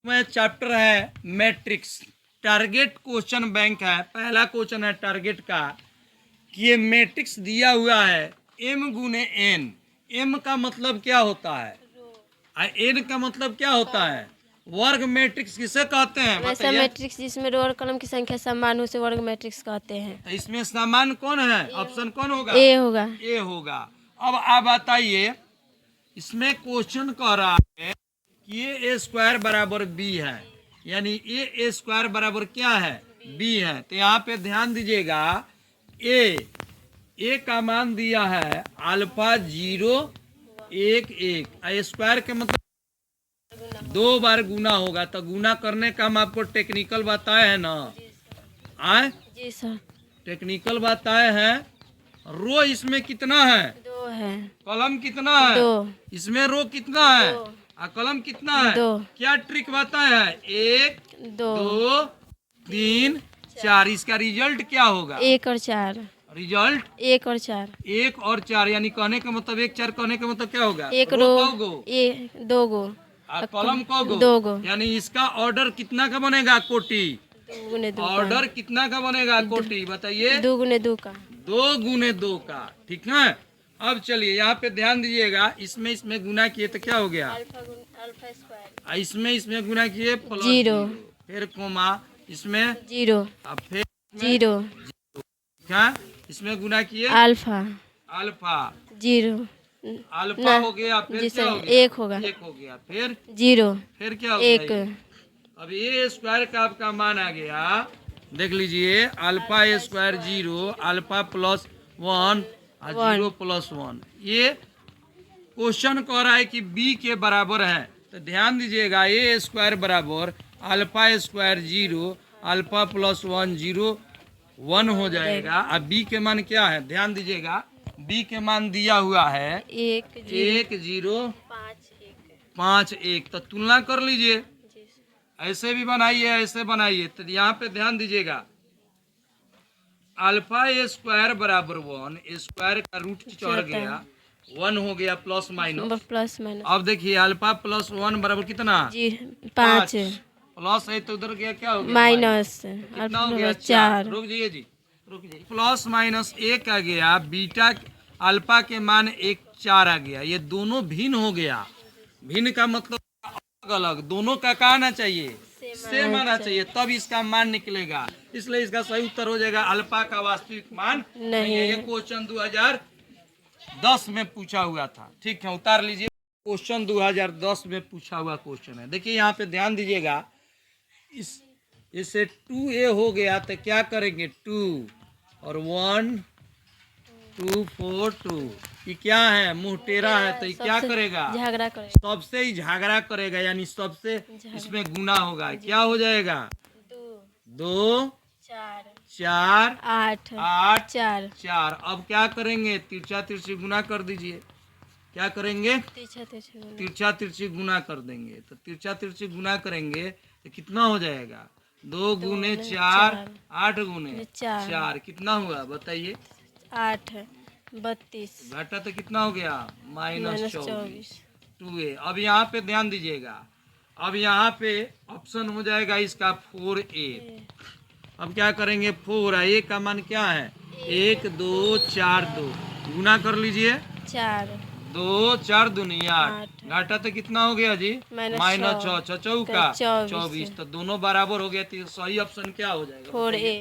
में चैप्टर है matrix. Target question bank है। पहला क्वेश्चन है टारगेट का कि ये मैट्रिक्स दिया हुआ है m गुने n। m का मतलब क्या होता है और n का मतलब क्या होता है? वर्ग मैट्रिक्स किसे कहते हैं वैसा बताइए? मैट्रिक्स जिसमें रो और कॉलम की संख्या समान हो उसे वर्ग मैट्रिक्स कहते हैं। तो इसमें समान कौन है? ऑप्शन कौन होगा? ए होगा। ए होगा। अब आप बताइए, इसमें क्वेश्चन कह रहा है कि ये a² बराबर b है, यानी ये a² बराबर क्या है? b है। तो यहाँ पे ध्यान दीजिएगा, ए का मान दिया है अल्फा 0 1 1। स्क्वायर के मतलब 2 बार गुना होगा, तो गुना करने का हम आपको टेक्निकल बताए हैं ना। आए जी सर। टेक्निकल बताए हैं। रो इसमें कितना है? 2 है। कॉलम कितना है? 2। इसमें रो कितना है? 2। और कॉलम कितना है? 2। क्या ट्रिक बताया है? 1 2 2 3 4। इसका रिजल्ट क्या होगा? 1 और 4। रिजल्ट 1 और 4। 1 और 4, यानी कहने का मतलब 1 4 कहने का मतलब क्या होगा? एक रो रो कौ गो? 2 गो और कॉलम कौ गो? 2 गो। यानी इसका ऑर्डर कितना का बनेगा? कोटि। 2 गुने 2 ऑर्डर कितना का बनेगा? कोटि। बताइए। 2 गुने 2 का। 2 गुने 2 का। ठीक है। अब चलिए यहाँ पे ध्यान दीजिएगा, इसमें गुना किए तो क्या हो गया? Alpha square. इसमें गुना किए प्लस 0। फिर कोमा इसमें 0। अब फिर 0। क्या? इसमें गुना किए अल्फा। अल्फा। 0। अल्फा हो गया, फिर जी क्या सर हो गया? 1 होगा। 1 हो गया, फिर 0। फिर क्या हो गया? 1। अब ये स्क्वायर का आपका मान आ गया। देख लीजिए, अल्फा स्क्वायर 0, अल्फा प्लस 1 और 0 प्लस 1। ये क्वेश्चन कह रहा है कि b के बराबर है। तो ध्यान दीजिएगा, ए स्क्वायर बराबर अल्फा स्क्वायर 0, अल्फा प्लस 1 0 1 हो जाएगा। अब b के मान क्या है? ध्यान दीजिएगा, b के मान दिया हुआ है 1 1 0 5 1। 5 1। तो तुलना कर लीजिए, ऐसे भी बनाइए ऐसे बनाइए। तो यहाँ पे ध्यान दीजिएगा, अल्फा स्क्वायर बराबर 1, स्क्वायर का रूट चढ़ गया 1 हो गया प्लस माइनस। Plus minus. अब देखिए, अल्फा प्लस 1 बराबर कितना? जी 5। प्लस है तो उधर गया क्या हो गया? माइनस। कितना हो गया? 4। रुक जाइए जी, रुक जाइए। प्लस माइनस 1 आ गया, बीटा अल्फा के मान 1 4 आ गया। ये दोनों भिन्न हो गया। भिन्न का मतलब अलग अलग, दोनों का क्या आना चाहिए? सेम आना चाहिए, तब इसका मान निकलेगा। इसलिए इसका सही उत्तर हो जाएगा अल्फा का वास्तविक मान नहीं है। ये क्वेश्चन 2010 में पूछा हुआ था। ठीक है, उतार लीजिए। क्वेश्चन 2010 में पूछा हुआ क्वेश्चन है। देखिए यहाँ पे ध्यान दीजिएगा, इससे 2a हो गया तो क्या करेंगे? 2 और 1 2 4 2। ये क्या है? मुंह टेढ़ा है, तो ये क्या करेगा? झगड़ा करेगा। सबसे ही झगड़ा करेगा, यानी सबसे इसमें गुना होगा। क्या हो जाएगा? 2 4 8 8 4। 4। अब क्या करेंगे? तिरछा तिरछी गुना कर दीजिए। क्या करेंगे? तिरछा तिरछी गुना कर देंगे। तो तिरछा तिरछी गुना करेंगे तो कितना हो जाएगा? 2 गुने 4 8 गुने 4 कितना हुआ? बताइए। 8 32। घाटा तो कितना हो गया? -24 2a। अब यहाँ पे ध्यान दीजिएगा, अब यहाँ पे ऑप्शन हो जाएगा इसका 4a। अब क्या करेंगे? 4 a का मान क्या है? 1 2 4 2 गुना कर लीजिए। 4 2 4 दूनी 8। घाटा तो कितना हो गया जी? -6 6 चौका 24। तो दोनों बराबर हो गया। तो सही ऑप्शन क्या हो जाएगा? 4a।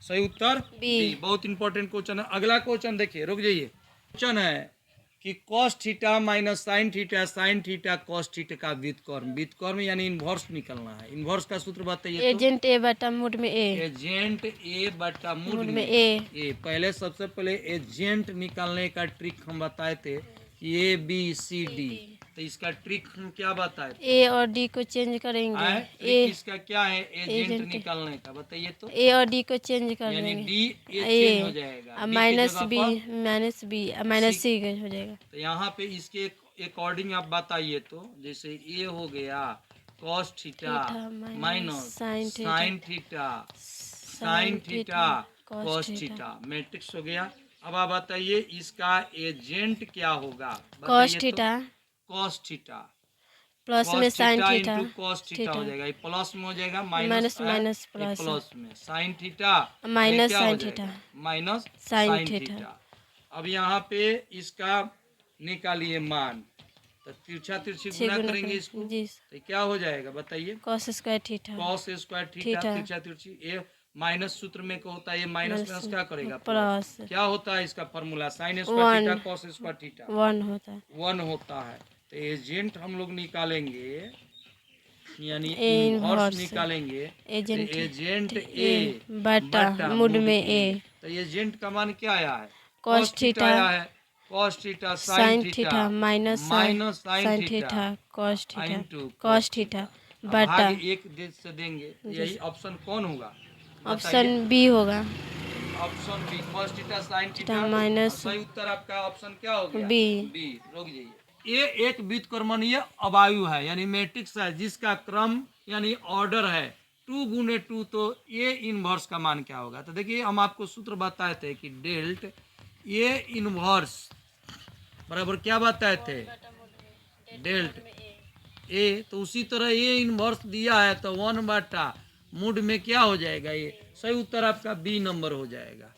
सही उत्तर बी। बहुत इंपॉर्टेंट क्वेश्चन है। अगला क्वेश्चन देखिए, रुक जाइए। क्वेश्चन है कि cos theta minus sin theta cos theta का व्युत्क्रम यानी इन्वर्स निकलना है। इन्वर्स का सूत्र बताइए। एजेंट ए बटा मूड में ए। एजेंट ए बटा मूड में ए। पहले सबसे पहले एजेंट निकालने का ट्रिक हम बताए थे कि ए बी सी डी। तो इसका ट्रिक हम क्या बताए थे? ए और डी को चेंज करेंगे। ए इसका क्या है? एजेंट निकालने का बताइए तो। ए और डी को चेंज कर यानी देंगे। डी चेंज हो जाएगा, माइनस बी माइनस सी हो जाएगा। तो यहाँ पे इसके अकॉर्डिंग आप बताइए तो, जैसे ए हो गया cos theta minus sin theta cos theta matrix हो गया। अब आप बताइए इसका एजेंट क्या होगा? cos theta cos theta plus में sine theta into cos theta हो जाएगा, ये प्लस में हो जाएगा, माइनस माइनस प्लस प्लस में साइन थीटा माइनस क्या हो साइन जाएगा? Theta minus sine sine theta. Theta. अब यहाँ पे इसका निकालिए मान, तो तिरछा तिरछी छः गुना गुना करेंगे करें इसको, जी तो क्या हो जाएगा बताइए? Cos square theta cos square theta, theta. तिरछा तिरछी, ये माइनस सूत्र में क्या होता है? ये माइनस माइनस प्लस क्या करेगा? प्लस क्या होता है इसका formula? Sine square theta 1 cos square theta 1 होता है। 1 होता है। तो एजेंट हम लोग निकालेंगे, यानी ए इनवर्स इनवर्स निकालेंगे, तो एजेंट एजेंट ए ए बटा मुड में ए तो एजेंट का मान क्या आया है? कॉस थीटा आया है, cos theta sine sine theta theta minus minus sine sine theta cos theta into cos theta बटा भाग एक से देंगे, यही ऑप्शन कौन होगा? ऑप्शन बी होगा option B, cos theta sine theta minus सही उत्तर आपका ऑप्शन क्या हो गया? बी। बी। रुक जाइए, ये एक व्युत्क्रमणीय अवायु है, यानी मैट्रिक्स है जिसका क्रम यानी ऑर्डर है 2 गुने 2, तो ये इनवर्स का मान क्या होगा? तो देखिए हम आपको सूत्र बताए थे कि डेल्ट ये इनवर्स बराबर क्या बताए थे? डेल्ट ए, तो उसी तरह ये इनवर्स दिया है तो 1 बटा मुड में क्या हो जाएगा? ये सही उत्तर आपका बी नंबर हो जाएगा।